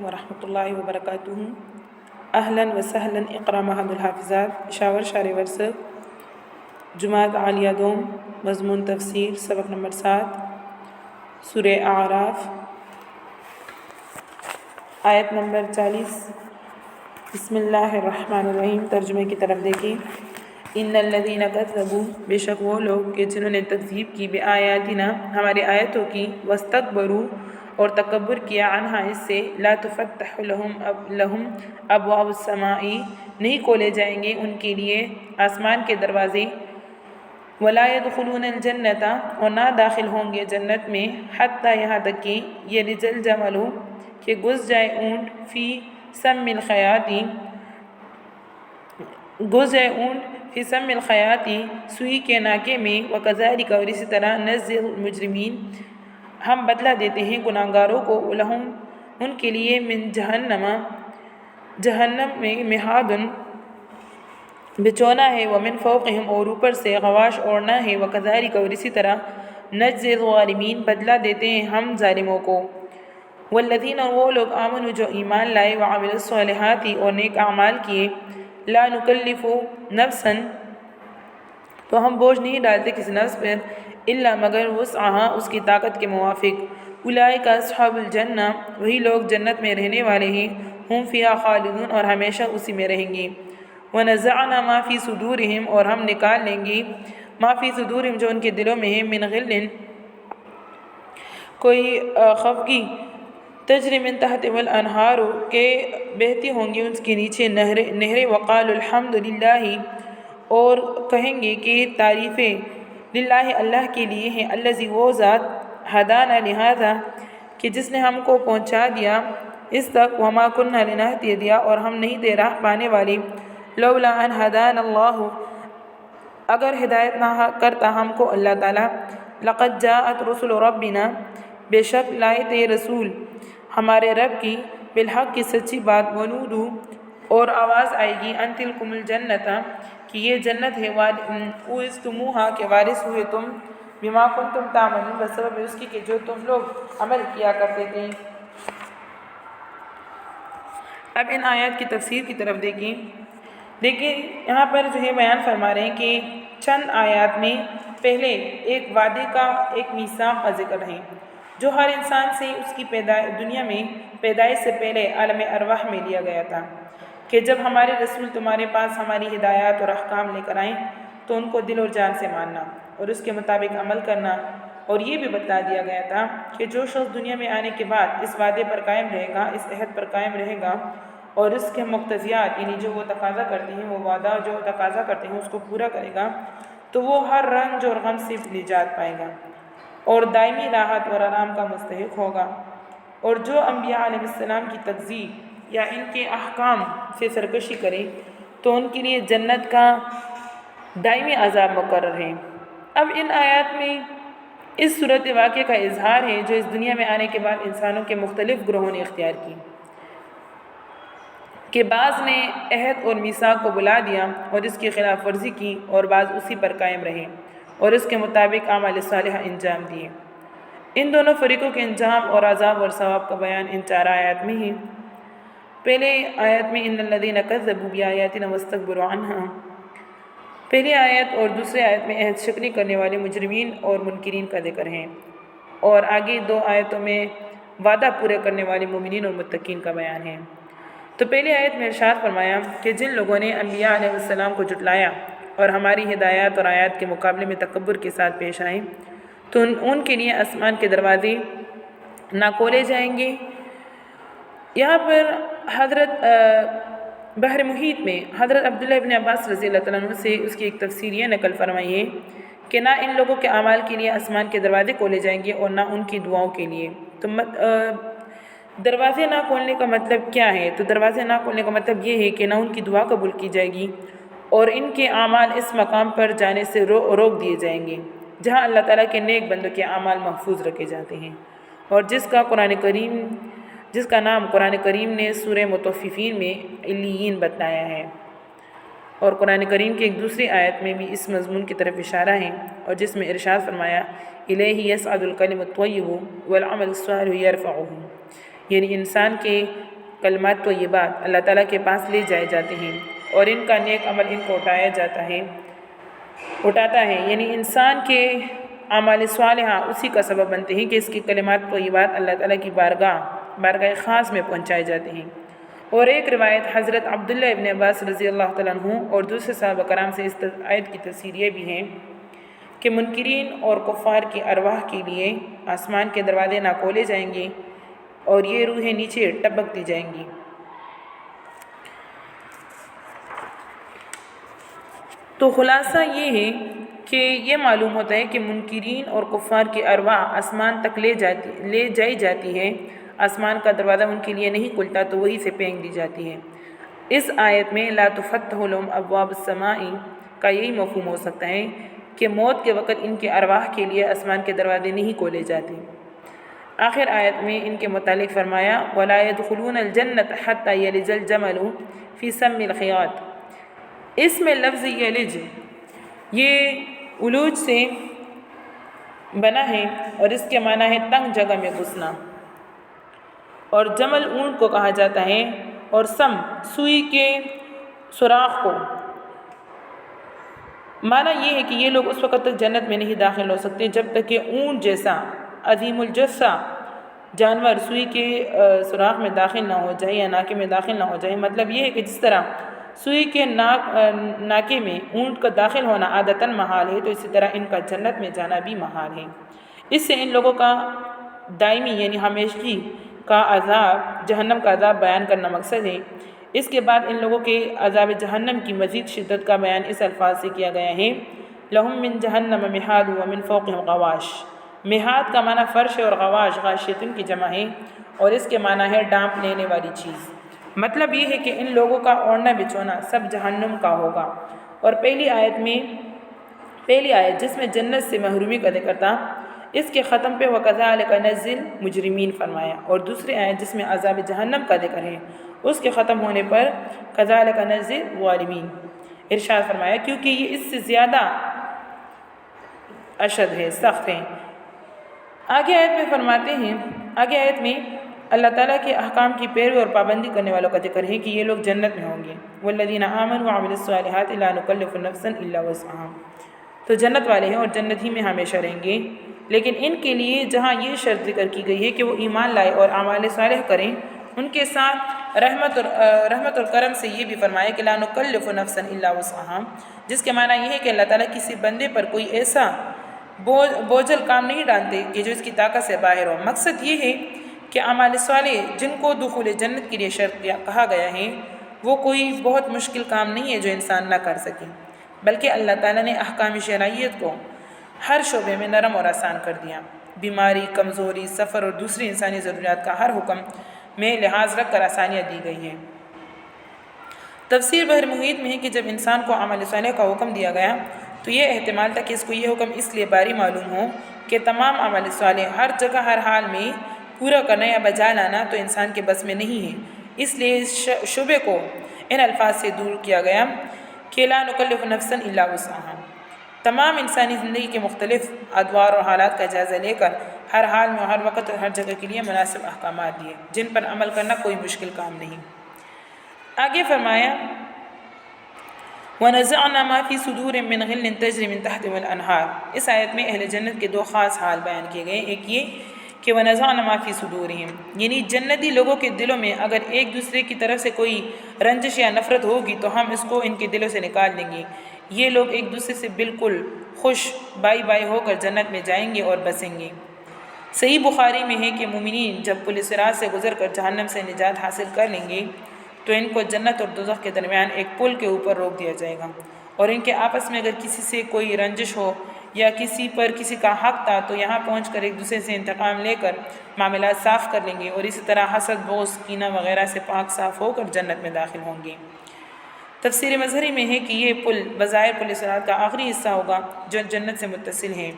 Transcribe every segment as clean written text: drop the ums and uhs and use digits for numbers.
ورحمۃ اللہ وبرکاتہ. اہلا وسہلا. اقرا محمد الحافظات. شاور شار ورث جماعت عالیہ دوم. مضمون تفسیر. سبق نمبر 7 سورہ اعراف آیت نمبر 40. بسم اللہ الرحمن الرحیم. ترجمے کی طرف دیکھیں. ان الذین کذبوا، بے شک وہ لوگ کہ جنہوں نے تکذیب کی، بآیاتنا ہماری آیتوں کی، واستکبروا اور تکبر کیا، عنہا اس سے، لا تفتح لہم ابواب السماء نہیں کھولے جائیں گے ان کے لیے آسمان کے دروازے، ولا يدخلون الجنۃ اور نہ داخل ہوں گے جنت میں، حتی یہاں تک کہ یلج الجمل کہ گھس جائے اونٹ، فی سم الخیاط فی سم الخیاط سوئی کے ناکے میں، وکذالک اور اسی طرح نجزی المجرمین ہم بدلہ دیتے ہیں گناہ گاروں کو، لہم ان کے لیے، من جہنم میں، مہاد بچونا ہے، ومن فوقہم اور اوپر سے، غواش اوڑھنا ہے، وکذالک اور اسی طرح نجزی الظالمین بدلہ دیتے ہیں ہم ظالموں کو. والذین اور وہ لوگ، آمنوا جو ایمان لائے، وعملوا الصالحات اور نیک اعمال کیے، لا نکلف نفسا تو ہم بوجھ نہیں ڈالتے کسی نفس پر، الا مگر وسعہا اس کی طاقت کے موافق. اولئک اصحاب الجنہ وہی لوگ جنت میں رہنے والے ہیں، ہم فیہا خالدون اور ہمیشہ اسی میں رہیں گے. ونزعنا ما فی صدورہم اور ہم نکال لیں گے، ما فی صدورہم جو ان کے دلوں میں ہے، من غل کوئی خفگی، تجری من تحتہم الانہار کہ بہتی ہوں گی ان کے نیچے نہریں، وقالوا الحمد للہ اور کہیں گے کہ تعریفیں للہ اللہ کے لیے ہیں، الذی وہ ذات، ہدانا لہذا کہ جس نے ہم کو پہنچا دیا اس تک، وما کننا لنہتدی اور ہم نہیں تھے راہ پانے والے، لولا ان ہدانا اللہ اگر ہدایت نہ کرتا ہم کو اللہ تعالیٰ، لقد جاءت رسل ربنا بے شک لائے تھے رسول ہمارے رب کی، بالحق کی سچی بات، ونودوا اور آواز آئے گی، ان تلکم الجنۃ کہ یہ جنت ہے، اورثتموہا کہ وارث ہوئے تم، بما کنتم تعملون بسبب اس کی کہ جو تم لوگ عمل کیا کرتے تھے. اب ان آیات کی تفسیر کی طرف دیکھیں. یہاں پر جو ہے بیان فرما رہے ہیں کہ چند آیات میں پہلے ایک وعدے کا، ایک میثاق کا ذکر ہے جو ہر انسان سے اس کی دنیا میں پیدائش سے پہلے عالم ارواح میں لیا گیا تھا، کہ جب ہمارے رسول تمہارے پاس ہماری ہدایات اور احکام لے کر آئیں تو ان کو دل اور جان سے ماننا اور اس کے مطابق عمل کرنا. اور یہ بھی بتا دیا گیا تھا کہ جو شخص دنیا میں آنے کے بعد اس وعدے پر قائم رہے گا، اس عہد پر قائم رہے گا اور اس کے مقتضیات یعنی جو وہ تقاضا کرتے ہیں، وہ وعدہ جو تقاضا کرتے ہیں اس کو پورا کرے گا، تو وہ ہر رنج اور غم سے نجات پائے گا اور دائمی راحت اور آرام کا مستحق ہوگا. اور جو انبیاء علیہ السلام کی تکذیب یا ان کے احکام سے سرکشی کرے تو ان کے لیے جنت کا دائمی عذاب مقرر ہے. اب ان آیات میں اس صورت واقعہ کا اظہار ہے جو اس دنیا میں آنے کے بعد انسانوں کے مختلف گروہوں نے اختیار کی، کہ بعض نے عہد اور میثاق کو بلا دیا اور اس کی خلاف ورزی کی، اور بعض اسی پر قائم رہے اور اس کے مطابق اعمال صالحہ انجام دیے. ان دونوں فریقوں کے انجام اور عذاب اور ثواب کا بیان ان 4 آیات میں ہے. پہلے آیت میں ان الذین کذبوا بآیاتنا واستکبروا عنہا، پہلی آیت اور دوسری آیت میں عہد شکنی کرنے والے مجرمین اور منکرین کا ذکر ہے، اور آگے 2 آیتوں میں وعدہ پورے کرنے والے مومنین اور متقین کا بیان ہے. تو پہلی آیت میں ارشاد فرمایا کہ جن لوگوں نے انبیاء علیہ السلام کو جھٹلایا اور ہماری ہدایات اور آیات کے مقابلے میں تکبر کے ساتھ پیش آئے تو ان کے لیے آسمان کے دروازے نہ کھولے جائیں گے. یہاں پر حضرت بحر محیط میں حضرت عبداللہ ابن عباس رضی اللہ تعالیٰ عنہ سے اس کی ایک تفسیر یہ نقل فرمائی ہے کہ نہ ان لوگوں کے اعمال کے لیے آسمان کے دروازے کھولے جائیں گے اور نہ ان کی دعاؤں کے لیے. تو دروازے نہ کھولنے کا مطلب کیا ہے؟ تو دروازے نہ کھولنے کا مطلب یہ ہے کہ نہ ان کی دعا قبول کی جائے گی اور ان کے اعمال اس مقام پر جانے سے روک دیے جائیں گے جہاں اللہ تعالیٰ کے نیک بندوں کے اعمال محفوظ رکھے جاتے ہیں، اور جس کا نام قرآن کریم نے سورہ مطففین میں علیین بتایا ہے. اور قرآن کریم کی ایک دوسری آیت میں بھی اس مضمون کی طرف اشارہ ہے، اور جس میں ارشاد فرمایا الیہ یصعد الکلم الطیب والعمل الصالح یرفعہ، یعنی انسان کے کلمات طیبات اللہ تعالیٰ کے پاس لے جائے جاتے ہیں اور ان کا نیک عمل ان کو اٹھاتا ہے، یعنی انسان کے اعمال صالحہ اسی کا سبب بنتے ہیں کہ اس کی کلمات طیبات اللہ تعالیٰ کی بارگاہ خاص میں پہنچائے جاتے ہیں۔ اور ایک روایت حضرت عبداللہ ابن عباس رضی اللہ تعالیٰ عنہ اور دوسرے صحابہ کرام سے اس آیت کی تفسیر یہ بھی ہے کہ منکرین اور کفار کی ارواح کے لیے آسمان کے دروازے نہ کھولے جائیں گے اور یہ روحیں نیچے ٹپک دی جائیں گی۔ تو خلاصہ یہ ہے کہ یہ معلوم ہوتا ہے کہ منکرین اور کفار کی ارواح آسمان تک لے جائی جاتی ہے، آسمان کا دروازہ ان کے لیے نہیں کھلتا تو وہی سے پھینک دی جاتی ہے۔ اس آیت میں لا تفتح لهم ابواب السماء کا یہی مفہوم ہو سکتا ہے کہ موت کے وقت ان کے ارواح کے لیے آسمان کے دروازے نہیں کھولے جاتے۔ آخر آیت میں ان کے متعلق فرمایا وَلَا يَدْخُلُونَ الْجَنَّةَ حَتَّى يَلِجَ الْجَمَلُ فِي سَمِّ الْخِيَاطِ۔ اس میں لفظ یلج یہ علوج سے بنا ہے اور اس کے معنی ہے تنگ جگہ میں گھسنا، اور جمل اونٹ کو کہا جاتا ہے، اور سم سوئی کے سوراخ کو۔ معنی یہ ہے کہ یہ لوگ اس وقت تک جنت میں نہیں داخل ہو سکتے جب تک کہ اونٹ جیسا عظیم الجثہ جانور سوئی کے سوراخ میں داخل نہ ہو جائے یا ناکے میں داخل نہ ہو جائے۔ مطلب یہ ہے کہ جس طرح سوئی کے ناکے میں اونٹ کا داخل ہونا عادتاً محال ہے، تو اسی طرح ان کا جنت میں جانا بھی محال ہے۔ اس سے ان لوگوں کا دائمی یعنی ہمیشگی کا عذاب، جہنم کا عذاب بیان کرنا مقصد ہے۔ اس کے بعد ان لوگوں کے عذاب جہنم کی مزید شدت کا بیان اس الفاظ سے کیا گیا ہے لَهُم مِّن جَهَنَّمَ مِحَادٌ وَمِن فَوْقِهِمْ غَوَاشٍ۔ مہاد کا معنی فرش ہے اور غواش غاشیتن کی جمع ہے، اور اس کے معنی ہے ڈانپ لینے والی چیز۔ مطلب یہ ہے کہ ان لوگوں کا اوڑھنا بچھونا سب جہنم کا ہوگا۔ اور پہلی آیت جس میں جنت سے محرومی کا ذکر تھا، اس کے ختم پہ وَكَذَلِكَ نَجْزِي الْمُجْرِمِينَ فرمایا، اور دوسری آیت جس میں عذاب جہنم کا ذکر ہے، اس کے ختم ہونے پر كَذَلِكَ نَجْزِي الظَّالِمِينَ ارشاد فرمایا، کیونکہ یہ اس سے زیادہ اشد ہے، سخت ہے۔ آگے آیت میں اللہ تعالیٰ کے احکام کی پیروی اور پابندی کرنے والوں کا ذکر ہے کہ یہ لوگ جنت میں ہوں گے۔ وَالَّذِينَ آمَنُوا وَعَمِلُوا الصَّالِحَاتِ لَا نُكَلِّفُ نَفْسًا إِلَّا وُسْعَهَا، تو جنت والے ہیں اور جنت ہی میں ہمیشہ رہیں گے، لیکن ان کے لیے جہاں یہ شرط ذکر کی گئی ہے کہ وہ ایمان لائے اور اعمال صالح کریں، ان کے ساتھ رحمت اور کرم سے یہ بھی فرمایا کہ لا نکلف نفسا الا وسعها، جس کے معنی یہ ہے کہ اللہ تعالیٰ کسی بندے پر کوئی ایسا بوجھل کام نہیں ڈالتے کہ جو اس کی طاقت سے باہر ہو۔ مقصد یہ ہے کہ اعمال صالح جن کو دخول جنت کے لیے شرط کہا گیا ہے، وہ کوئی بہت مشکل کام نہیں ہے جو انسان نہ کر سکے، بلکہ اللہ تعالیٰ نے احکام شرعیت کو ہر شعبے میں نرم اور آسان کر دیا۔ بیماری، کمزوری، سفر اور دوسری انسانی ضروریات کا ہر حکم میں لحاظ رکھ کر آسانیاں دی گئی ہیں۔ تفسیر بحر محیط میں ہے کہ جب انسان کو عمل صالح کا حکم دیا گیا تو یہ احتمال تھا کہ اس کو یہ حکم اس لیے باری معلوم ہو کہ تمام عمل صالح ہر جگہ ہر حال میں پورا کرنا یا بجا لانا تو انسان کے بس میں نہیں ہے، اس لیے اس شعبے کو ان الفاظ سے دور کیا گیا کہ لا نکلف نفسا الا وسعها۔ تمام انسانی زندگی کے مختلف ادوار اور حالات کا جائزہ لے کر ہر حال میں ہر وقت اور ہر جگہ کے لیے مناسب احکامات دیے جن پر عمل کرنا کوئی مشکل کام نہیں۔ آگے فرمایا وَنَزَعْنَا مَا فِي صُدُورٍ مِّنْ غِلٍّ تَجْرِي مِنْ تَحْتِهَا الْأَنْهَارُ۔ اس آیت میں اہل جنت کے دو خاص حال بیان کیے گئے، ایک یہ کہ وَنَزَعْنَا مَا فِي صُدُورِهِمْ، یعنی جنتی لوگوں کے دلوں میں اگر ایک دوسرے کی طرف سے کوئی رنجش یا نفرت ہوگی تو ہم اس کو ان کے دلوں سے نکال دیں گے، یہ لوگ ایک دوسرے سے بالکل خوش بائی بائی ہو کر جنت میں جائیں گے اور بسیں گے۔ صحیح بخاری میں ہے کہ مومنین جب پل صراط سے گزر کر جہنم سے نجات حاصل کر لیں گے تو ان کو جنت اور دوزخ کے درمیان ایک پل کے اوپر روک دیا جائے گا، اور ان کے آپس میں اگر کسی سے کوئی رنجش ہو یا کسی پر کسی کا حق تھا تو یہاں پہنچ کر ایک دوسرے سے انتقام لے کر معاملات صاف کر لیں گے، اور اسی طرح حسد، بغض، کینہ وغیرہ سے پاک صاف ہو کر جنت میں داخل ہوں گے۔ تفسیر مظہری میں ہے کہ یہ پل بظاہر پل صراط کا آخری حصہ ہوگا جو جنت سے متصل ہے،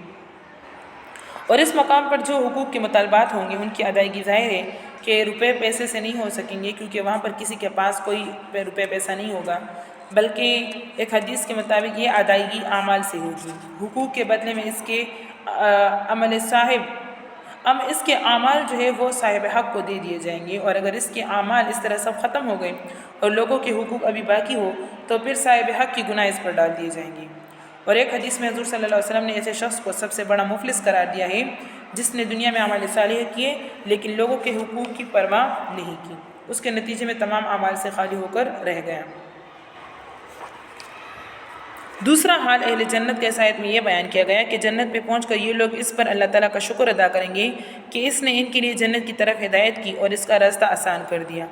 اور اس مقام پر جو حقوق کے مطالبات ہوں گے ان کی ادائیگی ظاہر ہے کہ روپے پیسے سے نہیں ہو سکیں گے، کیونکہ وہاں پر کسی کے پاس کوئی روپے پیسہ نہیں ہوگا، بلکہ ایک حدیث کے مطابق یہ ادائیگی اعمال سے ہوگی۔ حقوق کے بدلے میں اس کے اب اس کے اعمال جو ہے وہ صاحب حق کو دے دیے جائیں گے، اور اگر اس کے اعمال اس طرح سب ختم ہو گئے اور لوگوں کے حقوق ابھی باقی ہو تو پھر صاحب حق کی گناہ اس پر ڈال دیے جائیں گے۔ اور ایک حدیث میں حضور صلی اللہ علیہ وسلم نے ایسے شخص کو سب سے بڑا مفلس قرار دیا ہے جس نے دنیا میں اعمال صالح کیے لیکن لوگوں کے حقوق کی پرواہ نہیں کی، اس کے نتیجے میں تمام اعمال سے خالی ہو کر رہ گیا۔ دوسرا حال اہل جنت کے اس آیت میں یہ بیان کیا گیا کہ جنت پہ پہنچ کر یہ لوگ اس پر اللہ تعالیٰ کا شکر ادا کریں گے کہ اس نے ان کے لیے جنت کی طرف ہدایت کی اور اس کا راستہ آسان کر دیا،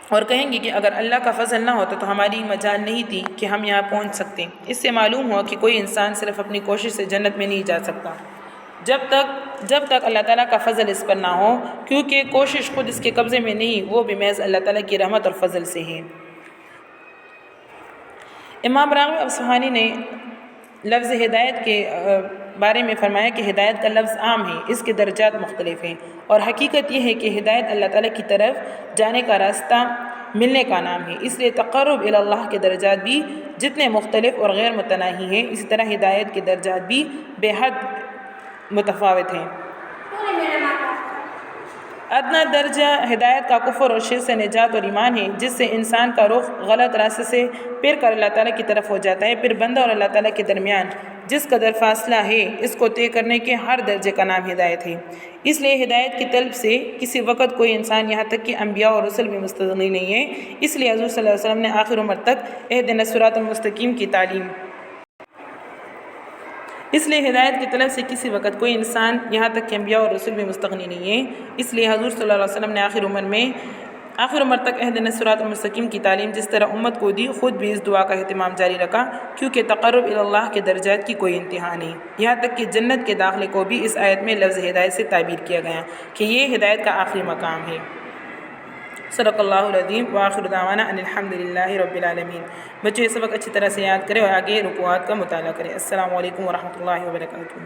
اور کہیں گے کہ اگر اللہ کا فضل نہ ہوتا تو ہماری مجال نہیں تھی کہ ہم یہاں پہنچ سکتے۔ اس سے معلوم ہوا کہ کوئی انسان صرف اپنی کوشش سے جنت میں نہیں جا سکتا جب تک اللہ تعالیٰ کا فضل اس پر نہ ہو، کیونکہ کوشش خود اس کے قبضے میں نہیں، وہ بھی محض اللہ تعالیٰ کی رحمت اور فضل سے ہے۔ امام راغب اصفہانی نے لفظ ہدایت کے بارے میں فرمایا کہ ہدایت کا لفظ عام ہے، اس کے درجات مختلف ہیں، اور حقیقت یہ ہے کہ ہدایت اللہ تعالیٰ کی طرف جانے کا راستہ ملنے کا نام ہے، اس لیے تقرب الی اللہ کے درجات بھی جتنے مختلف اور غیر متناہی ہیں، اسی طرح ہدایت کے درجات بھی بے حد متفاوت ہیں۔ ادنا درجہ ہدایت کا کفر اور شرک سے نجات اور ایمان ہے، جس سے انسان کا رخ غلط راستے سے پھر کر اللہ تعالیٰ کی طرف ہو جاتا ہے۔ پھر بندہ اور اللہ تعالیٰ کے درمیان جس قدر فاصلہ ہے، اس کو طے کرنے کے ہر درجے کا نام ہدایت ہے۔ اس لیے ہدایت کی طلب سے کسی وقت کوئی انسان، یہاں تک کہ انبیاء اور رسل بھی مستغنی نہیں ہے۔ اس لیے حضور صلی اللہ علیہ وسلم نے آخر عمر تک اہدنا الصراط المستقیم کی تعلیم۔ اس لیے ہدایت کی طلب سے کسی وقت کوئی انسان، یہاں تک کہ انبیاء اور رسول بھی مستغنی نہیں ہے۔ اس لیے حضور صلی اللہ علیہ وسلم نے آخر عمر تک اہدنا الصراط المستقیم کی تعلیم جس طرح امت کو دی، خود بھی اس دعا کا اہتمام جاری رکھا، کیونکہ تقرب الی اللہ کے درجات کی کوئی انتہا نہیں۔ یہاں تک کہ جنت کے داخلے کو بھی اس آیت میں لفظ ہدایت سے تعبیر کیا گیا کہ یہ ہدایت کا آخری مقام ہے۔ صدق اللہ العظیم وآخر دعوانا ان الحمد للہ رب العالمین۔ بچوں یہ سبق اچھی طرح سے یاد کریں اور آگے رکوعات کا مطالعہ کریں۔ السلام علیکم ورحمۃ اللہ وبرکاتہ۔